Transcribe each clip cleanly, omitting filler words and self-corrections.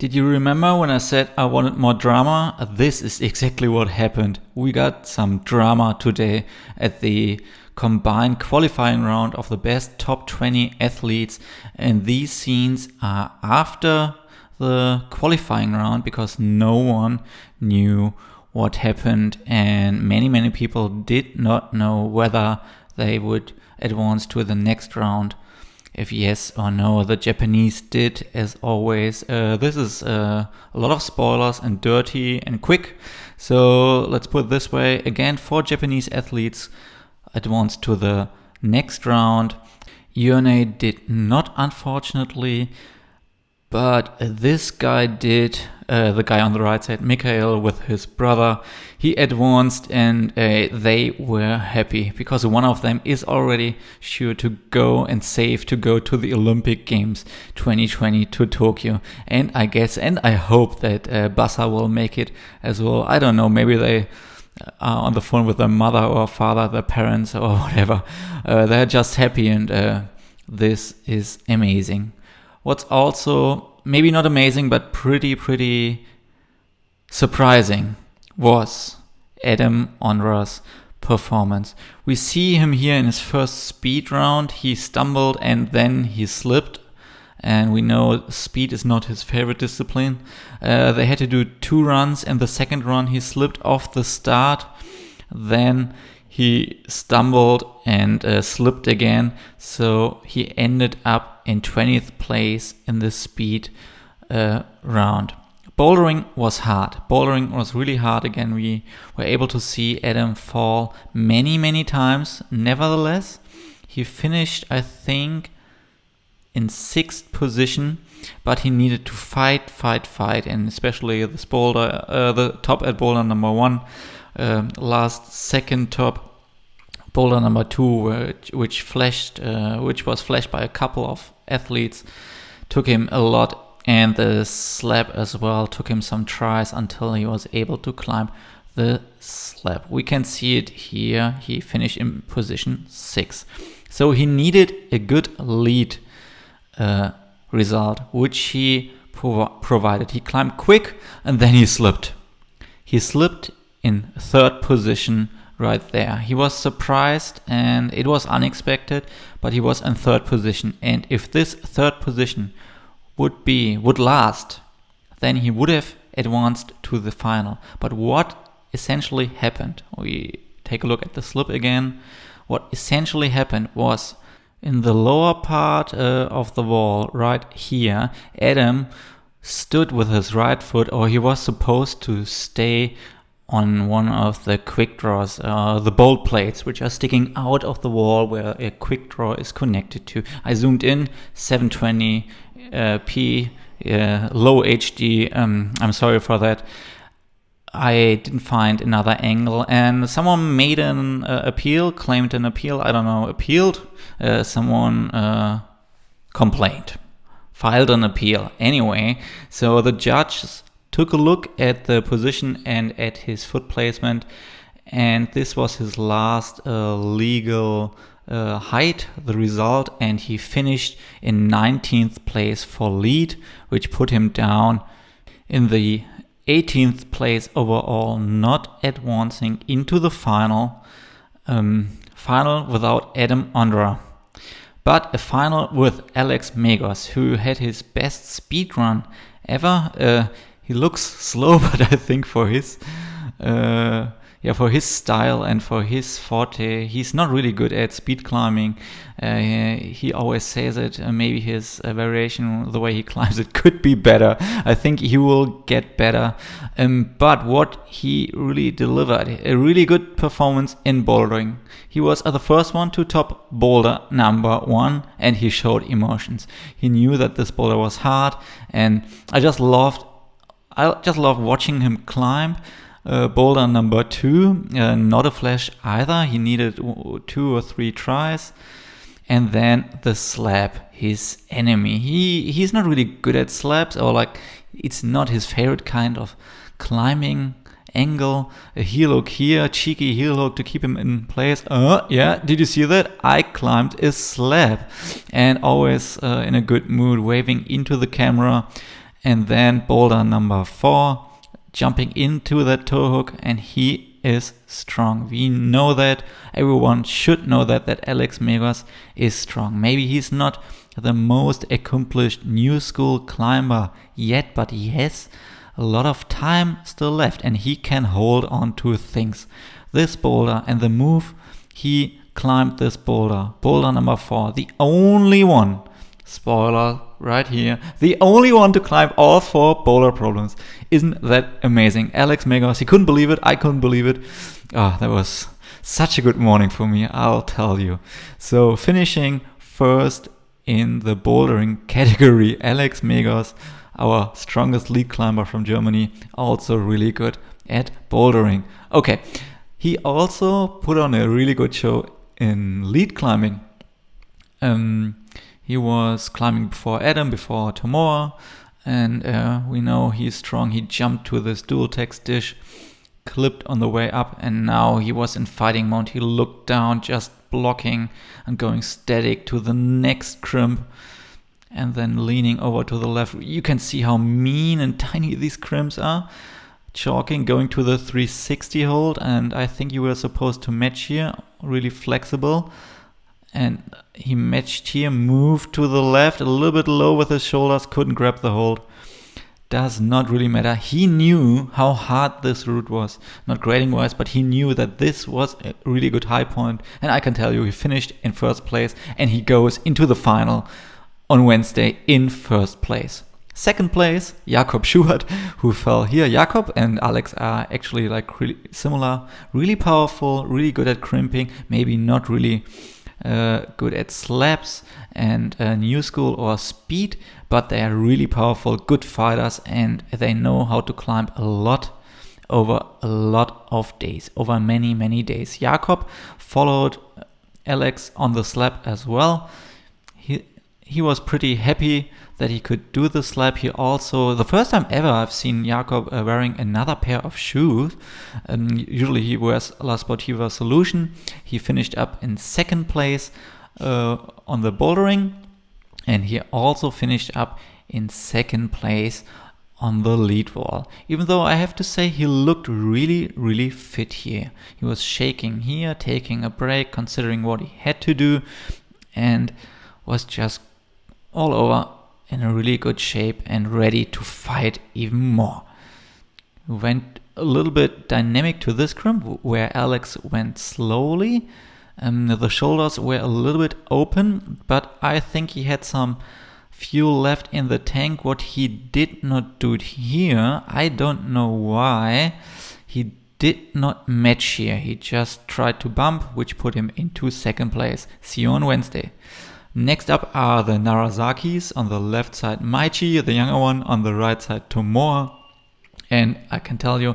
Did you remember when I said I wanted more drama? This is exactly what happened. We got some drama today at the combined qualifying round of the best top 20 athletes, and these scenes are after the qualifying round because no one knew what happened, and many people did not know whether they would advance to the next round. If yes or no, the Japanese did, as always. This is a lot of spoilers and dirty and quick. So let's put it this way. Again, 4 Japanese athletes advanced to the next round. Yone did not, unfortunately, but this guy did. The guy on the right side, Mickael, with his brother, he advanced, and they were happy because one of them is already sure to go and safe to go to the Olympic Games 2020 to Tokyo. And I guess and I hope that Bassa will make it as well. I don't know, maybe they are on the phone with their mother or father, their parents or whatever. They're just happy, and this is amazing. What's also maybe not amazing, but pretty surprising was Adam Ondra's performance. We see him here in his first speed round. He stumbled and then he slipped. And we know speed is not his favorite discipline. They had to do 2 runs, and the second run he slipped off the start. Then he stumbled and slipped again, so he ended up in 20th place in the speed round. Bouldering was hard. Bouldering was really hard. Again, we were able to see Adam fall many times. Nevertheless, he finished, I think, in 6th position, but he needed to fight, and especially this boulder, the top at boulder number 1, last second top boulder number 2, which was flashed by a couple of athletes, took him a lot, and the slab as well took him some tries until he was able to climb the slab. We can see it here. He finished in position 6, so he needed a good lead result, which he provided. He climbed quick and then he slipped. He slipped in 3rd position right there. He was surprised and it was unexpected, but he was in 3rd position. And if this 3rd position would last, then he would have advanced to the final. But what essentially happened? We take a look at the slip again. What essentially happened was in the lower part of the wall right here, Adam stood with his right foot, or he was supposed to stay on one of the quick draws, the bolt plates, which are sticking out of the wall where a quick draw is connected to. I zoomed in, 720p, low HD. I'm sorry for that. I didn't find another angle, and someone made an appeal, claimed an appeal. I don't know, appealed. Someone complained, filed an appeal. Anyway, so the judges took a look at the position and at his foot placement, and this was his last legal height, the result, and he finished in 19th place for lead, which put him down in the 18th place overall, not advancing into the final without Adam Ondra, but a final with Alex Megos, who had his best speed run ever. He looks slow, but I think for his style and for his forte, he's not really good at speed climbing. He always says it. Maybe his variation, the way he climbs it, could be better. I think he will get better. But what he really delivered, a really good performance in bouldering. He was the first one to top boulder number 1, and he showed emotions. He knew that this boulder was hard, and I just loved watching him climb. Boulder number 2, not a flash either. He needed 2 or 3 tries. And then the slab, his enemy. He's not really good at slabs, or it's not his favorite kind of climbing angle. A heel hook here, cheeky heel hook to keep him in place. Yeah, did you see that? I climbed a slab, and always in a good mood, waving into the camera. And then boulder number 4, jumping into that toe hook, and he is strong. We know that. Everyone should know that Alex Megos is strong. Maybe he's not the most accomplished new school climber yet, but he has a lot of time still left and he can hold on to things. This boulder and the move he climbed this boulder number 4, the only one, spoiler right here, the only one to climb all 4 boulder problems. Isn't that amazing? Alex Megos, he couldn't believe it, I couldn't believe it. That was such a good morning for me, I'll tell you. So finishing first in the bouldering category, Alex Megos, our strongest lead climber from Germany, also really good at bouldering. Okay, he also put on a really good show in lead climbing. He was climbing before Adam, before Tomoa, and we know he's strong. He jumped to this dual text dish, clipped on the way up, and now he was in fighting mode. He looked down, just blocking and going static to the next crimp, and then leaning over to the left. You can see how mean and tiny these crimps are. Chalking, going to the 360 hold, and I think you were supposed to match here, really flexible. And he matched here, moved to the left, a little bit low with his shoulders, couldn't grab the hold. Does not really matter. He knew how hard this route was, not grading wise, but he knew that this was a really good high point. And I can tell you, he finished in first place and he goes into the final on Wednesday in first place. Second place, Jakob Schubert, who fell here. Jakob and Alex are actually like really similar, really powerful, really good at crimping, maybe not really good at slaps and new school or speed, but they are really powerful, good fighters, and they know how to climb a lot over a lot of days, over many, many days. Jakob followed Alex on the slab as well. He was pretty happy that he could do the slab. He also, the first time ever I've seen Jakob wearing another pair of shoes. Usually he wears La Sportiva Solution. He finished up in second place on the bouldering, and he also finished up in second place on the lead wall. Even though I have to say he looked really, really fit here. He was shaking here, taking a break, considering what he had to do, and was just all over in a really good shape and ready to fight even more. We went a little bit dynamic to this crimp where Alex went slowly. The shoulders were a little bit open, but I think he had some fuel left in the tank. What he did not do here, I don't know why, he did not match here. He just tried to bump, which put him into second place. See you on Wednesday. Next up are the Narasakis. On the left side, Meichi, the younger one. On the right side, Tomoa. And I can tell you,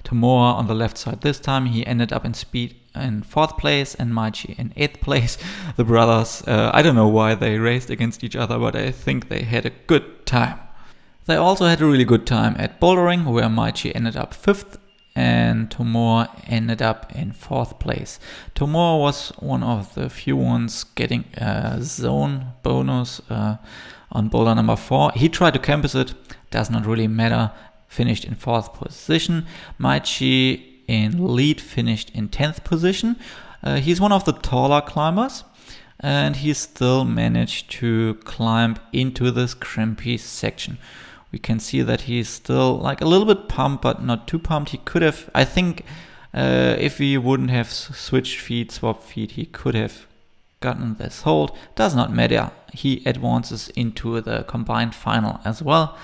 Tomoa on the left side this time, he ended up in speed in 4th place and Meichi in 8th place. The brothers, I don't know why they raced against each other, but I think they had a good time. They also had a really good time at bouldering, where Meichi ended up 5th and Tomoa ended up in 4th place. Tomoa was one of the few ones getting a zone bonus on boulder number 4. He tried to campus it, does not really matter, finished in 4th position. Meichi in lead finished in 10th position. He's one of the taller climbers, and he still managed to climb into this crimpy section. We can see that he's still like a little bit pumped, but not too pumped. He could have, I think, if he wouldn't have switched feet, swapped feet, he could have gotten this hold. Does not matter. He advances into the combined final as well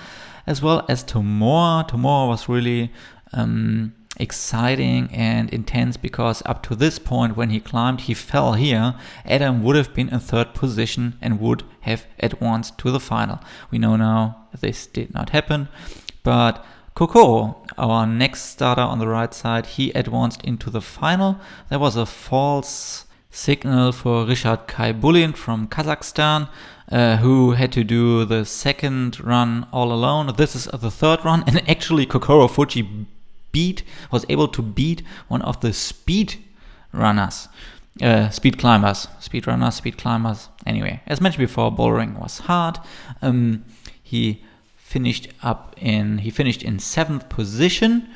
as Tomoa. Tomoa was really exciting and intense, because up to this point when he climbed, he fell here. Adam would have been in 3rd position and would have advanced to the final. We know now this did not happen, but Kokoro, our next starter on the right side, he advanced into the final. There was a false signal for Rishat Khaibullin from Kazakhstan, who had to do the 2nd run all alone. This is the 3rd run, and actually Kokoro Fujii was able to beat one of the speed climbers. Anyway, as mentioned before, bouldering was hard. He finished in 7th position.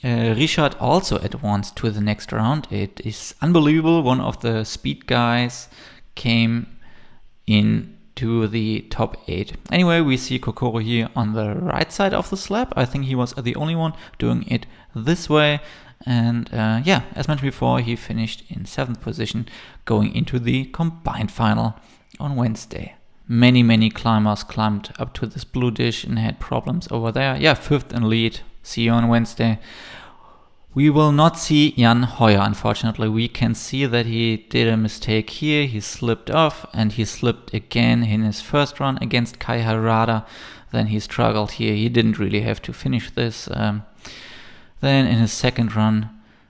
Rishat also advanced to the next round. It is unbelievable. One of the speed guys came into the top 8. Anyway, we see Kokoro here on the right side of the slab. I think he was the only one doing it this way. And as mentioned before, he finished in 7th position going into the combined final on Wednesday. Many climbers climbed up to this blue dish and had problems over there. 5th in lead. See you on Wednesday. We will not see Jan Hoyer, unfortunately. We can see that he did a mistake here. He slipped off and he slipped again in his first run against Kai Harada. Then he struggled here. He didn't really have to finish this. Then in his second run,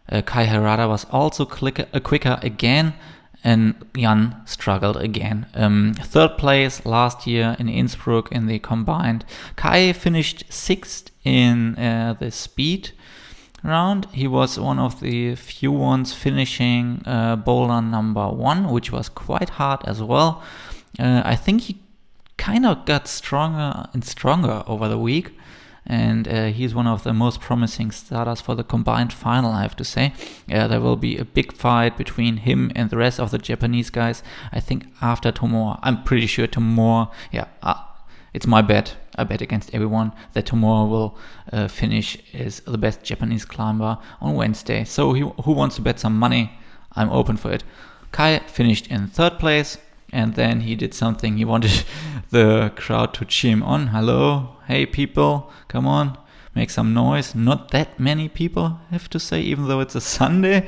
Kai Harada was also quicker again. And Jan struggled again. 3rd place last year in Innsbruck in the combined. Kai finished 6th in the speed round. He was one of the few ones finishing boulder number 1, which was quite hard as well. I think he kind of got stronger and stronger over the week. And he's one of the most promising starters for the combined final, I have to say. There will be a big fight between him and the rest of the Japanese guys. I think after Tomoa, I'm pretty sure Tomoa, it's my bet. I bet against everyone that Tomoa will finish as the best Japanese climber on Wednesday. So who wants to bet some money? I'm open for it. Kai finished in 3rd place. And then he did something. He wanted the crowd to cheer him on. Hello, hey people, come on, make some noise. Not that many people, I have to say, even though it's a Sunday.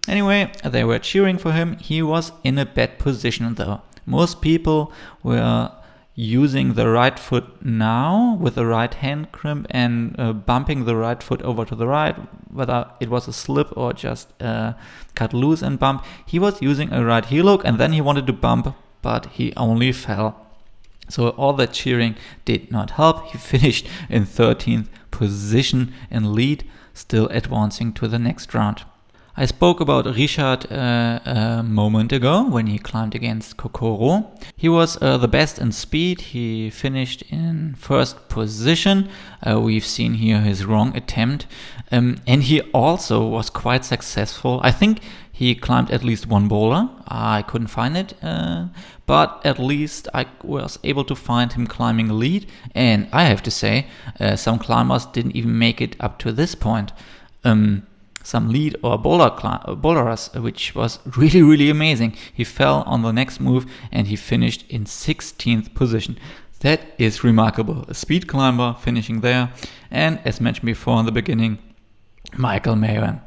Anyway, they were cheering for him. He was in a bad position though. Most people were using the right foot now with the right hand crimp and bumping the right foot over to the right, whether it was a slip or just cut loose and bump. He was using a right heel hook and then he wanted to bump, but he only fell. So all that cheering did not help. He finished in 13th position in lead, still advancing to the next round. I spoke about Rishat a moment ago when he climbed against Kokoro. He was the best in speed. He finished in 1st position. We've seen here his wrong attempt. And he also was quite successful. I think he climbed at least one boulder. I couldn't find it. But at least I was able to find him climbing a lead. And I have to say, some climbers didn't even make it up to this point. Some lead or boulders, which was really amazing. He fell on the next move and he finished in 16th position. That is remarkable. A speed climber finishing there. And as mentioned before in the beginning, Mickael Mawem,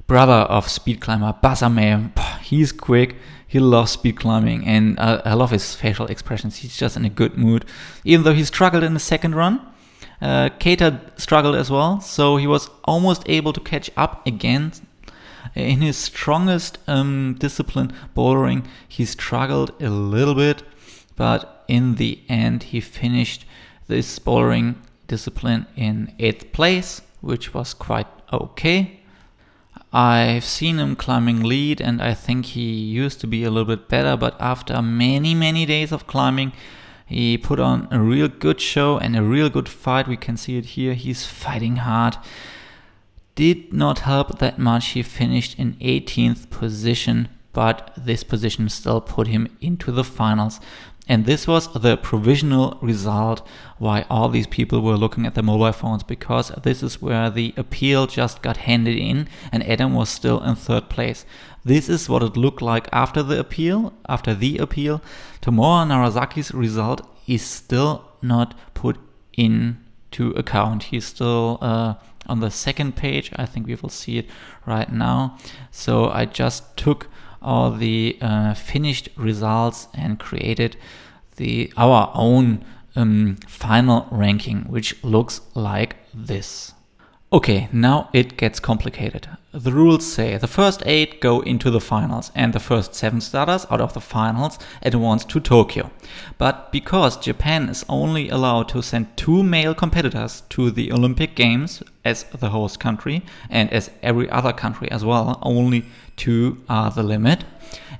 brother of speed climber Basa Mawem. He's quick. He loves speed climbing and I love his facial expressions. He's just in a good mood. Even though he struggled in the second run, Keita struggled as well, so he was almost able to catch up again. In his strongest discipline, bouldering, he struggled a little bit, but in the end he finished this bouldering discipline in 8th place, which was quite okay. I've seen him climbing lead and I think he used to be a little bit better, but after many days of climbing, he put on a real good show and a real good fight. We can see it here. He's fighting hard. Did not help that much. He finished in 18th position, but this position still put him into the finals. And this was the provisional result why all these people were looking at the mobile phones, because this is where the appeal just got handed in and Adam was still in 3rd place. This is what it looked like after the appeal. Tomoa Narasaki's result is still not put into account. He's still on the 2nd page. I think we will see it right now. So I just took all the finished results and created our own final ranking, which looks like this. Okay, now it gets complicated. The rules say the first 8 go into the finals and the first 7 starters out of the finals advance to Tokyo. But because Japan is only allowed to send 2 male competitors to the Olympic Games as the host country, and as every other country as well, only 2 are the limit.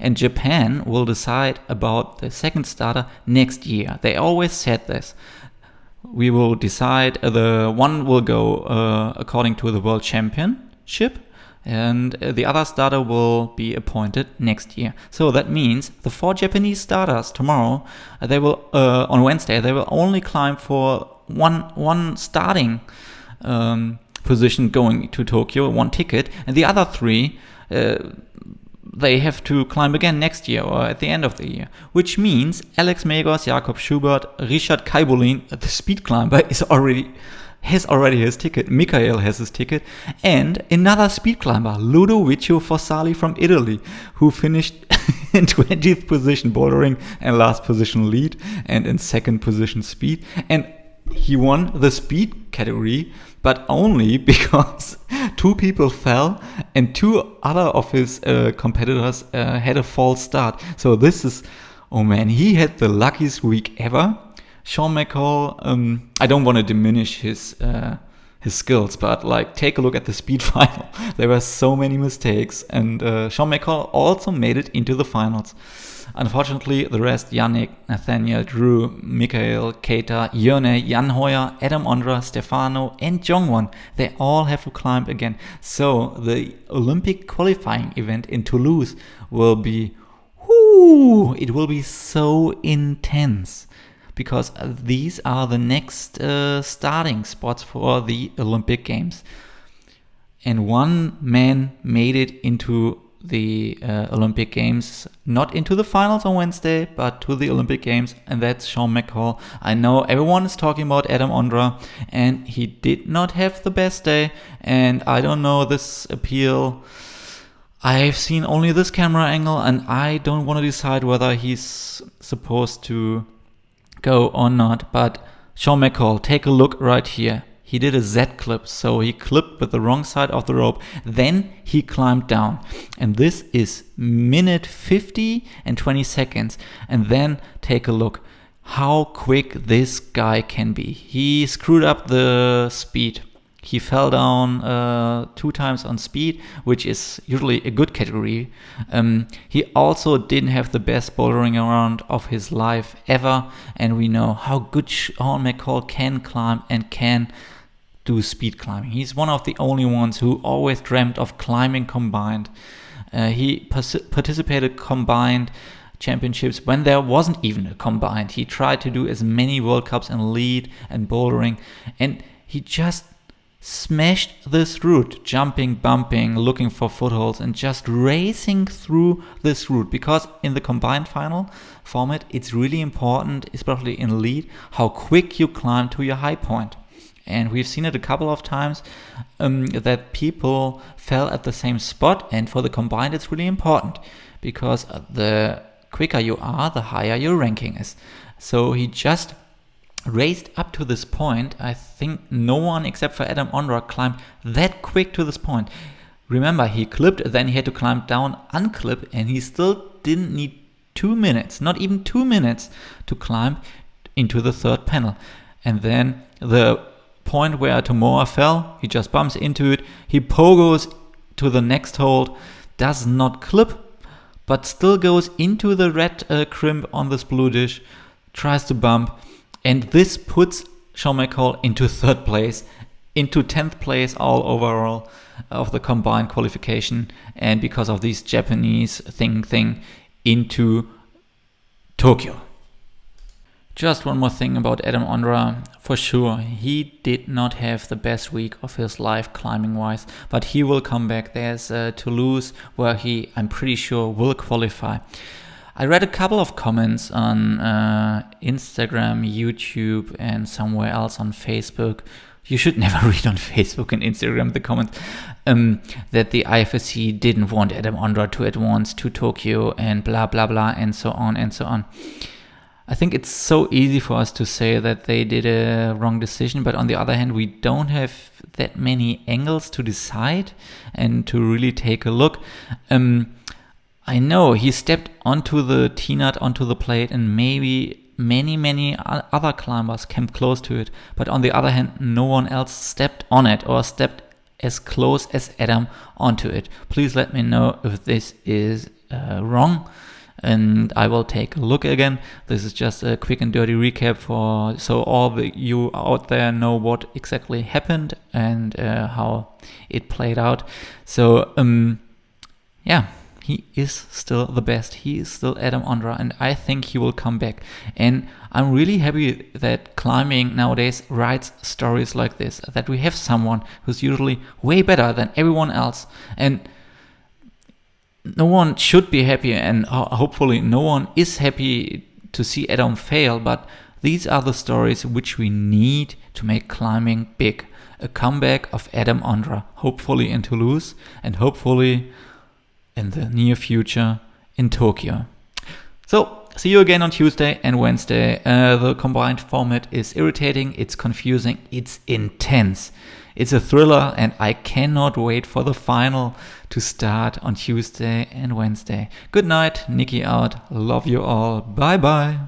And Japan will decide about the second starter next year. They always said this. we will decide. The one will go according to the World Championship, and the other starter will be appointed next year. So that means the 4 Japanese starters tomorrow, they will on Wednesday, they will only climb for one starting position going to Tokyo, 1 ticket, and the other 3 they have to climb again next year or at the end of the year, which means Alex Megos, Jakob Schubert, Rishat Khaibullin, the speed climber, has already his ticket. Mickael has his ticket, and another speed climber, Ludovico Fossali from Italy, who finished in 20th position bouldering and last position lead and in 2nd position speed, and he won the speed category, but only because 2 people fell and 2 other of his competitors had a false start. So this is, oh man, he had the luckiest week ever. Sean McColl, I don't want to diminish his skills, but like, take a look at the speed final. There were so many mistakes, and Sean McColl also made it into the finals. Unfortunately, the rest, Yannick, Nathaniel, Drew, Mickael, Keita, Yone, Jan Hoyer, Adam Ondra, Stefano, and Jongwon, they all have to climb again. So the Olympic qualifying event in Toulouse will be, it will be so intense, because these are the next starting spots for the Olympic Games. And one man made it into the Olympic Games, not into the finals on Wednesday, but to the Olympic Games, and that's Sean McColl. I know everyone is talking about Adam Ondra, and he did not have the best day, and I don't know this appeal. I've seen only this camera angle, and I don't want to decide whether he's supposed to go or not, but Sean McColl, take a look right here. He did a Z clip, so he clipped with the wrong side of the rope, then he climbed down, and this is minute 50 and 20 seconds, and then take a look how quick this guy can be. He screwed up the speed. He fell down 2 times on speed, which is usually a good category. He also didn't have the best bouldering round of his life ever, and we know how good Sean McColl can climb and can do speed climbing. He's one of the only ones who always dreamt of climbing combined. He participated combined championships when there wasn't even a combined. He tried to do as many World Cups in lead and bouldering, and he just smashed this route, jumping, bumping, looking for footholds, and just racing through this route, because in the combined final format it's really important, especially in lead, how quick you climb to your high point. And we've seen it a couple of times that people fell at the same spot, and for the combined it's really important, because the quicker you are, the higher your ranking is. So he just raced up to this point. I think no one except for Adam Ondra climbed that quick to this point. Remember, he clipped, then he had to climb down, unclip, and he still didn't need 2 minutes, not even 2 minutes, to climb into the 3rd panel. And then the point where Tomoa fell, he just bumps into it, he pogos to the next hold, does not clip, but still goes into the red crimp on this blue dish, tries to bump, and this puts Sean McColl into 3rd place, into 10th place all overall of the combined qualification, and because of this Japanese thing into Tokyo. Just one more thing about Adam Ondra. For sure, he did not have the best week of his life climbing wise, but he will come back. There's Toulouse where he, I'm pretty sure, will qualify. I read a couple of comments on Instagram, YouTube, and somewhere else on Facebook. You should never read on Facebook and Instagram the comments that the IFSC didn't want Adam Ondra to advance to Tokyo and blah blah blah and so on and so on. I think it's so easy for us to say that they did a wrong decision, but on the other hand, we don't have that many angles to decide and to really take a look. I know he stepped onto the T-nut, onto the plate, and maybe many other climbers came close to it. But on the other hand, no one else stepped on it or stepped as close as Adam onto it. Please let me know if this is wrong. and I will take a look again. This is just a quick and dirty recap so all of you out there know what exactly happened and how it played out. So he is still the best. He is still Adam Ondra, and I think he will come back. And I'm really happy that climbing nowadays writes stories like this, that we have someone who's usually way better than everyone else. And no one should be happy, and hopefully no one is happy to see Adam fail, but these are the stories which we need to make climbing big. A comeback of Adam Ondra, hopefully in Toulouse, and hopefully in the near future in Tokyo. So, see you again on Tuesday and Wednesday. The combined format is irritating, it's confusing, it's intense. It's a thriller, and I cannot wait for the final to start on Tuesday and Wednesday. Good night, Nikki out. Love you all. Bye bye.